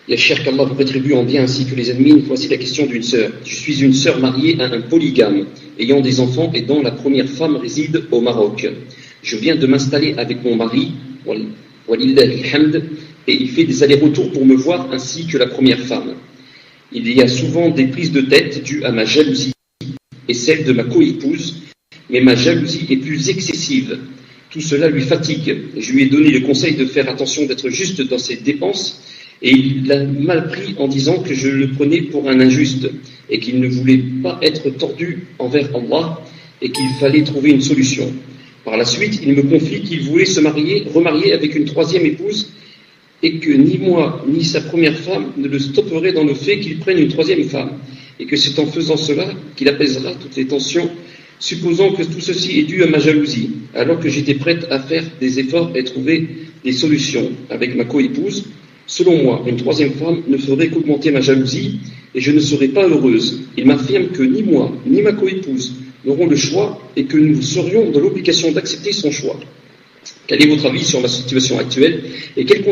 Ya cher qu'Allah vous rétribue en bien ainsi que les ennemis. Voici la question d'une sœur. Je suis une sœur mariée à un polygame, ayant des enfants et dont la première femme réside au Maroc. Je viens de m'installer avec mon mari, walillahi alhamd, et il fait des allers-retours pour me voir ainsi que la première femme. Il y a souvent des prises de tête dues à ma jalousie et celle de ma coépouse, mais ma jalousie est plus excessive. Tout cela lui fatigue. Je lui ai donné le conseil de faire attention, d'être juste dans ses dépenses, et il l'a mal pris en disant que je le prenais pour un injuste et qu'il ne voulait pas être tordu envers Allah et qu'il fallait trouver une solution. Par la suite, il me confie qu'il voulait remarier avec une troisième épouse et que ni moi ni sa première femme ne le stopperaient dans le fait qu'il prenne une troisième femme et que c'est en faisant cela qu'il apaisera toutes les tensions, supposant que tout ceci est dû à ma jalousie, alors que j'étais prête à faire des efforts et trouver des solutions avec ma coépouse. Selon moi, une troisième femme ne ferait qu'augmenter ma jalousie et je ne serais pas heureuse. Il m'affirme que ni moi, ni ma coépouse n'aurons le choix et que nous serions dans l'obligation d'accepter son choix. Quel est votre avis sur ma situation actuelle et quel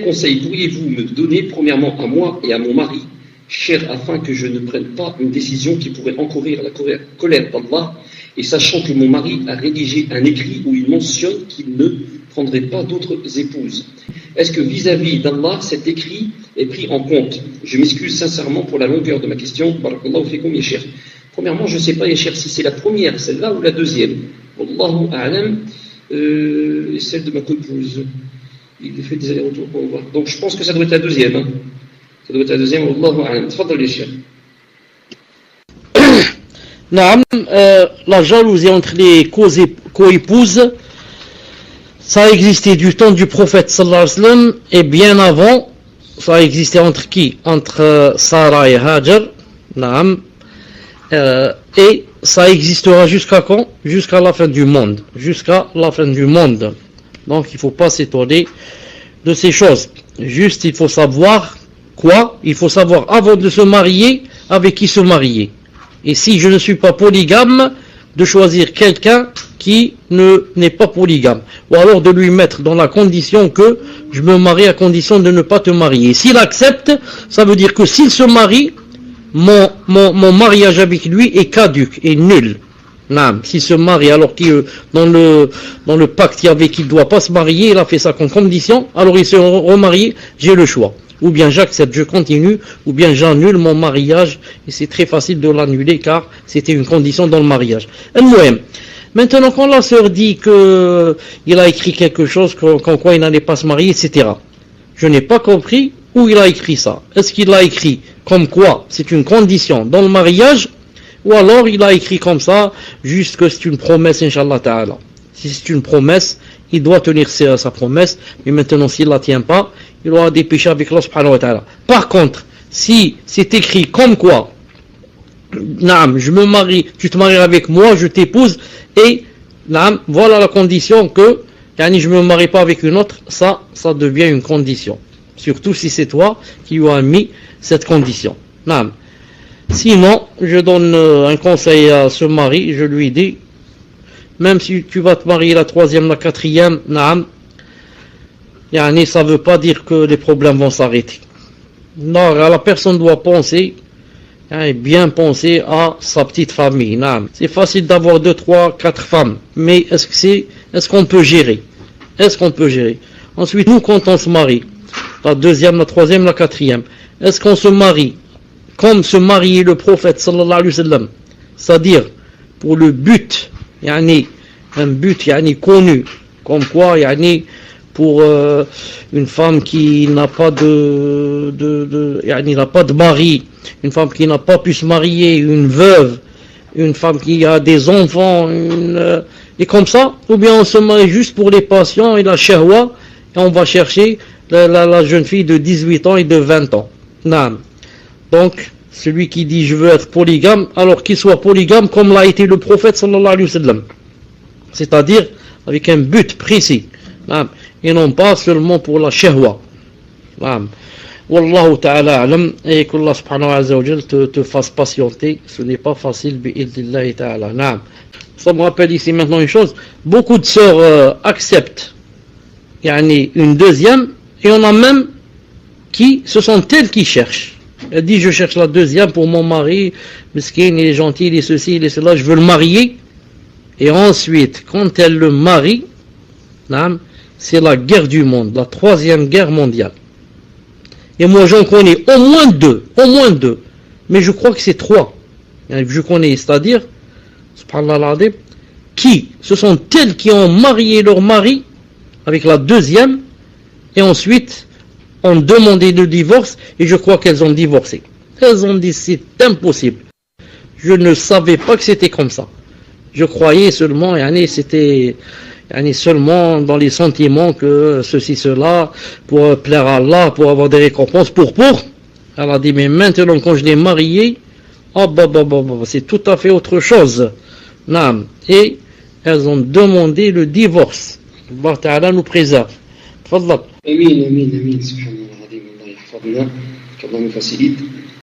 conseil pourriez-vous me donner, premièrement à moi et à mon mari, cher, afin que je ne prenne pas une décision qui pourrait encourir la colère d'Allah, et sachant que mon mari a rédigé un écrit où il mentionne qu'il ne prendrait pas d'autres épouses. Est-ce que vis-à-vis d'Allah, cet écrit est pris en compte? Je m'excuse sincèrement pour la longueur de ma question. Barakallahu fikum, ya cher. Premièrement, je ne sais pas, ya cher, si c'est la première, celle-là, ou la deuxième. Wallahu a'lam, celle de ma coépouse. Il fait des allers-retours pour voir. Donc je pense que ça doit être la deuxième. Hein. Ça doit être la deuxième. Wallahu a'lam. Tfaddal, ya cher. La jalousie entre les coépouses, ça a existé du temps du prophète sallallahu alayhi wa sallam, et bien avant, ça a existé entre qui? Entre Sarah et Hajar, et ça existera jusqu'à quand? Jusqu'à la fin du monde. Jusqu'à la fin du monde. Donc il ne faut pas s'étonner de ces choses. Juste, il faut savoir quoi? Il faut savoir avant de se marier, avec qui se marier. Et si je ne suis pas polygame, de choisir quelqu'un qui n'est pas polygame. Ou alors de lui mettre dans la condition que je me marie à condition de ne pas te marier. S'il accepte, ça veut dire que s'il se marie, mon mariage avec lui est caduc, est nul. S'il se marie alors qu'il dans le pacte il y avait qu'il ne doit pas se marier, il a fait ça comme condition, alors il se remarie, j'ai le choix. Ou bien j'accepte, je continue, ou bien j'annule mon mariage, et c'est très facile de l'annuler car c'était une condition dans le mariage. Maintenant, quand la sœur dit qu'il a écrit quelque chose, qu'en quoi il n'allait pas se marier, etc. Je n'ai pas compris où il a écrit ça. Est-ce qu'il a écrit comme quoi c'est une condition dans le mariage, ou alors il a écrit comme ça, juste que c'est une promesse, Inch'Allah Ta'ala. Si c'est une promesse, il doit tenir sa promesse, mais maintenant s'il ne la tient pas, il aura des péchés avec Allah subhanahu wa ta'ala. Par contre, si c'est écrit comme quoi, je me marie, tu te maries avec moi, je t'épouse, et voilà la condition que je ne me marie pas avec une autre, ça devient une condition. Surtout si c'est toi qui lui as mis cette condition. Sinon, je donne un conseil à ce mari, je lui dis, même si tu vas te marier la troisième, la quatrième, ça ne veut pas dire que les problèmes vont s'arrêter. Non, la personne doit penser, bien penser à sa petite famille. C'est facile d'avoir 2, 3, 4 femmes, mais est-ce qu'on peut gérer? Est-ce qu'on peut gérer? Ensuite, nous, quand on se marie, la deuxième, la troisième, la quatrième, est-ce qu'on se marie comme se mariait le prophète sallallahu alayhi wa sallam, c'est-à-dire pour le but, un but connu, comme quoi pour une femme qui n'a pas n'a pas de mari, une femme qui n'a pas pu se marier, une veuve, une femme qui a des enfants, et comme ça, ou bien on se marie juste pour les passions et la shahwa, et on va chercher la jeune fille de 18 ans et de 20 ans. Donc, celui qui dit je veux être polygame, alors qu'il soit polygame comme l'a été le prophète sallallahu alayhi wa sallam. C'est-à-dire avec un but précis. Et non pas seulement pour la shahwa. Wallahu ta'ala alam, et qu'Allah subhanahu wa ta'ala te fasse patienter. Ce n'est pas facile, bi'idnillahi ta'ala. Ça me rappelle ici maintenant une chose. Beaucoup de sœurs acceptent une deuxième, et on a même qui, ce sont elles qui cherchent. Elle dit, je cherche la deuxième pour mon mari, mesquine, il est gentil, il est ceci, il est cela, je veux le marier. Et ensuite, quand elle le marie, c'est la guerre du monde, la troisième guerre mondiale. Et moi j'en connais au moins deux, mais je crois que c'est trois. Je connais, c'est-à-dire, subhanallah, qui, ce sont elles qui ont marié leur mari avec la deuxième, et ensuite ont demandé le divorce, et je crois qu'elles ont divorcé. Elles ont dit c'est impossible. Je ne savais pas que c'était comme ça. Je croyais seulement, c'était seulement dans les sentiments que ceci, cela, pour plaire à Allah, pour avoir des récompenses, pour. Elle a dit, mais maintenant quand je l'ai marié, c'est tout à fait autre chose. Et elles ont demandé le divorce. Allah Ta'ala nous préserve. Tfadlal. Amin, subhanallah, Allah yahfadna, qu'Allah nous facilite.